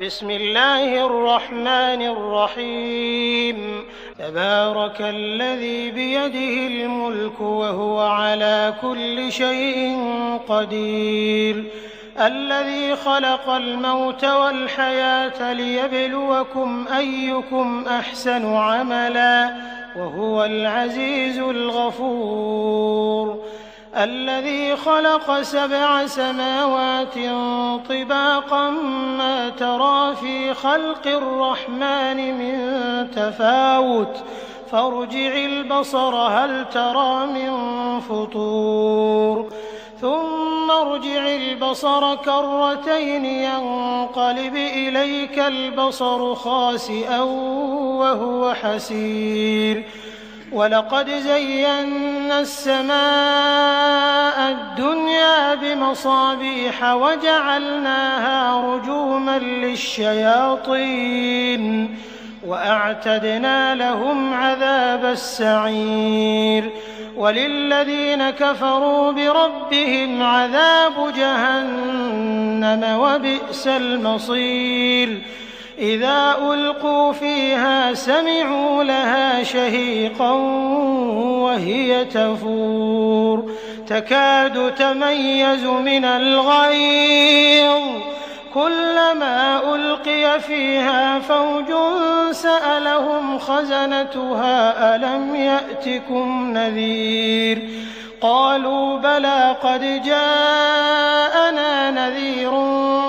بسم الله الرحمن الرحيم. تبارك الذي بيده الملك وهو على كل شيء قدير، الذي خلق الموت والحياة ليبلوكم أيكم أحسن عملا وهو العزيز الغفور، الذي خلق 7 سماوات طباقا ما ترى في خلق الرحمن من تفاوت فارجع البصر هل ترى من فطور ثم ارجع البصر كرتين ينقلب إليك البصر خاسئا وهو حسير، ولقد زينا السماء الدنيا بمصابيح وجعلناها رجوما للشياطين وأعتدنا لهم عذاب السعير، وللذين كفروا بربهم عذاب جهنم وبئس المصير. إذا ألقوا فيها سمعوا لها شهيقا وهي تفور تكاد تميز من الغيظ، كلما ألقي فيها فوج سألهم خزنتها ألم يأتكم نذير، قالوا بلى قد جاءنا نذير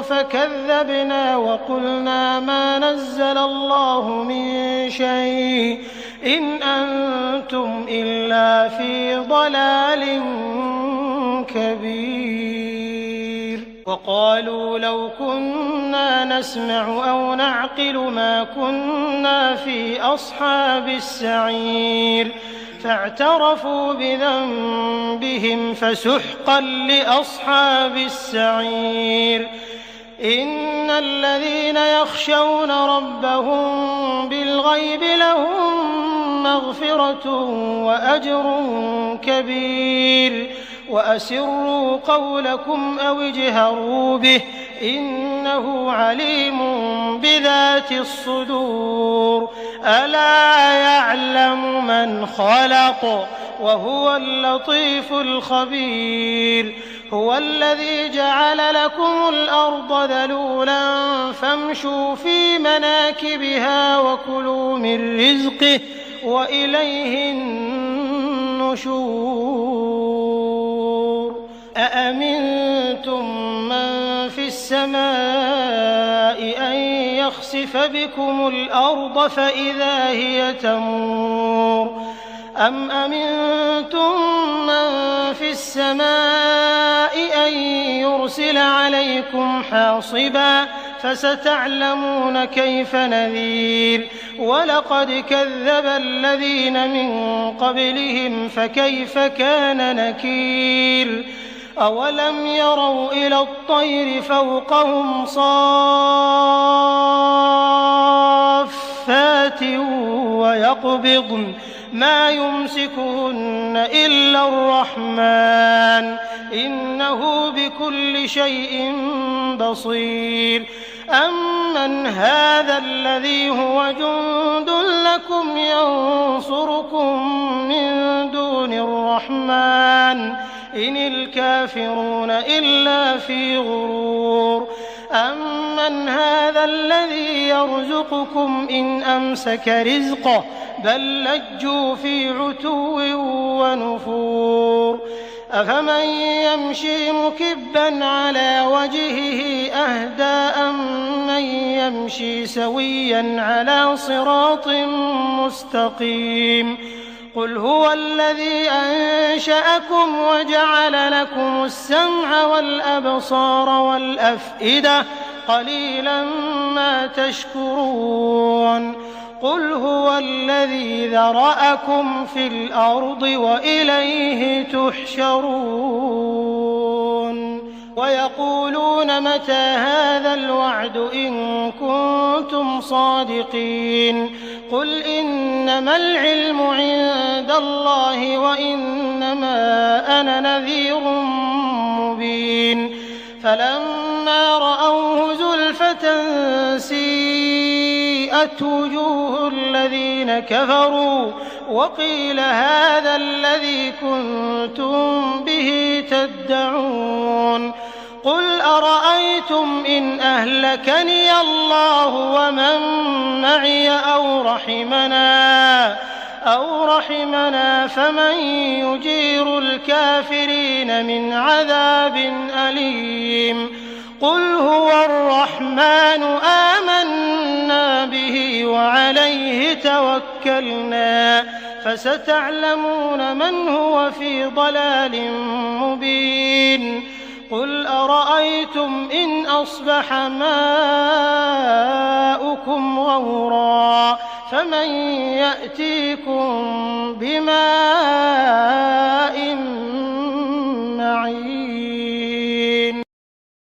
فكذبنا وقلنا ما نزل الله من شيء إن أنتم إلا في ضلال كبير. وقالوا لو كنا نسمع أو نعقل ما كنا في أصحاب السعير، فاعترفوا بذنبهم فسحقا لأصحاب السعير. إن الذين يخشون ربهم بالغيب لهم مغفرة وأجر كبير، وأسروا قولكم أو اجهروا به إنه عليم بذات الصدور، ألا يعلم من خلق وهو اللطيف الخبير. هو الذي جعل لكم الأرض ذلولا فامشوا في مناكبها وكلوا من رزقه وإليه النشور. أأمنتم من في السماء أن يخسف بكم الأرض فإذا هي تمور، أم أمنتم من في السماء أن يرسل عليكم حاصبا فستعلمون كيف نذير. ولقد كذب الذين من قبلهم فكيف كان نكير. أولم يروا إلى الطير فوقهم صافات ويقبضن ما يمسكهن إلا الرحمن إنه بكل شيء بصير. أمن هذا الذي هو جند لكم ينصركم من دون الرحمن إن الكافرون إلا في غرور. أمن هذا الذي يرزقكم إن أمسك رزقه بل لجوا في عتو ونفور. أفمن يمشي مكبا على وجهه أهدى أمن يمشي سويا على صراط مستقيم. قل هو الذي أنشأكم وجعل لكم السمع والأبصار والأفئدة قليلا ما تشكرون. قل هو الذي ذرأكم في الأرض وإليه تحشرون. ويقولون متى هذا الوعد إن كنتم صادقين. قل إنما العلم عند الله وإنما أنا نذير مبين. فلما رأوه زلفة سيئت وجوه الذين كفروا وقيل هذا الذي كنتم به تدعون قل أرأيتم إن أهلكني الله ومن معي أو رحمنا فمن يجير الكافرين من عذاب أليم قل هو الرحمن آمنا به وعليه توكلنا فستعلمون من هو في ضلال مبين قل أرأيتم إن أصبح ماؤكم غورا فمن يأتيكم بماء